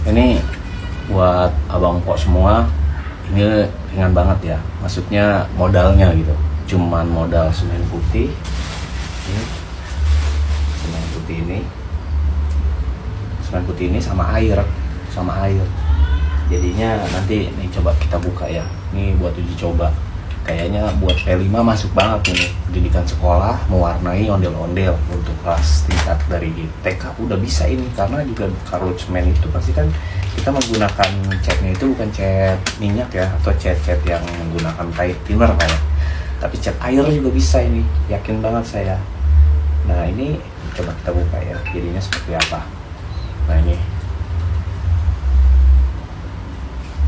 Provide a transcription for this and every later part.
Ini buat abang pok semua, ini ringan banget ya, maksudnya modalnya gitu, cuman modal semen putih ini, semen putih ini, semen putih ini sama air, jadinya nanti nih coba kita buka ya, ini buat uji coba, kayaknya buat P5 masuk banget ini, pendidikan sekolah mewarnai ondel-ondel untuk kelas tingkat dari TK udah bisa ini, karena juga kalau semen itu pasti kan kita menggunakan catnya itu bukan cat minyak ya, atau cat yang menggunakan thinner kan ya, tapi cat air juga bisa ini, yakin banget saya. Nah ini coba kita buka ya, jadinya seperti apa. Nah ini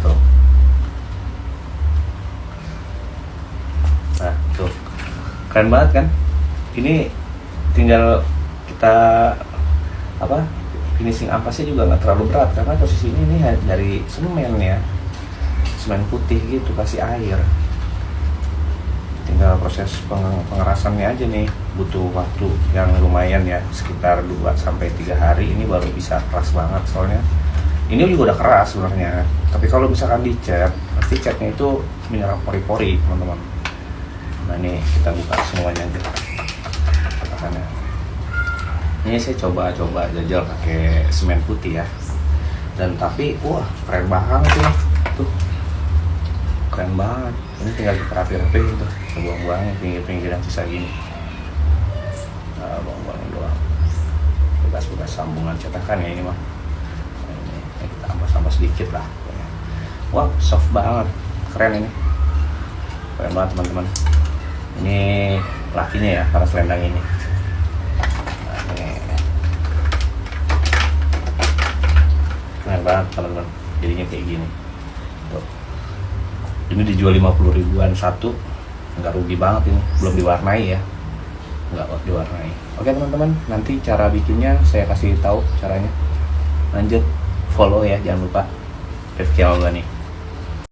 tuh, nah tuh keren banget kan, ini tinggal kita apa, finishing ampasnya juga nggak terlalu berat karena posisinya ini dari semen ya, semen putih gitu, kasih air, tinggal proses pengerasannya aja nih, butuh waktu yang lumayan ya, sekitar 2-3 hari ini baru bisa keras banget, soalnya ini juga udah keras sebenarnya, tapi kalau misalkan dicat pasti catnya itu menyerap pori-pori teman-teman. Nah ini kita buka semuanya aja katakannya. Ini saya coba jajal pakai semen putih ya, dan tapi wah keren banget ya, tuh keren banget. Ini tinggal kita rapi-rapiin tuh, buang-buangnya pinggir-pinggir yang sisa gini, nah, buang-buangin doang, bekas-bekas sambungan cetakan ya ini mah. Nah, ini kita ampas-ampas sedikit lah. Wah soft banget, keren ini, keren banget teman-teman. Ini lakinya ya, para selendang ini. Keren banget teman-teman, jadinya kayak gini tuh. Ini dijual 50 ribuan satu, nggak rugi banget ini, belum diwarnai ya, nggak diwarnai. Oke teman-teman, nanti cara bikinnya saya kasih tahu caranya. Lanjut follow ya, jangan lupa Rifki Algani.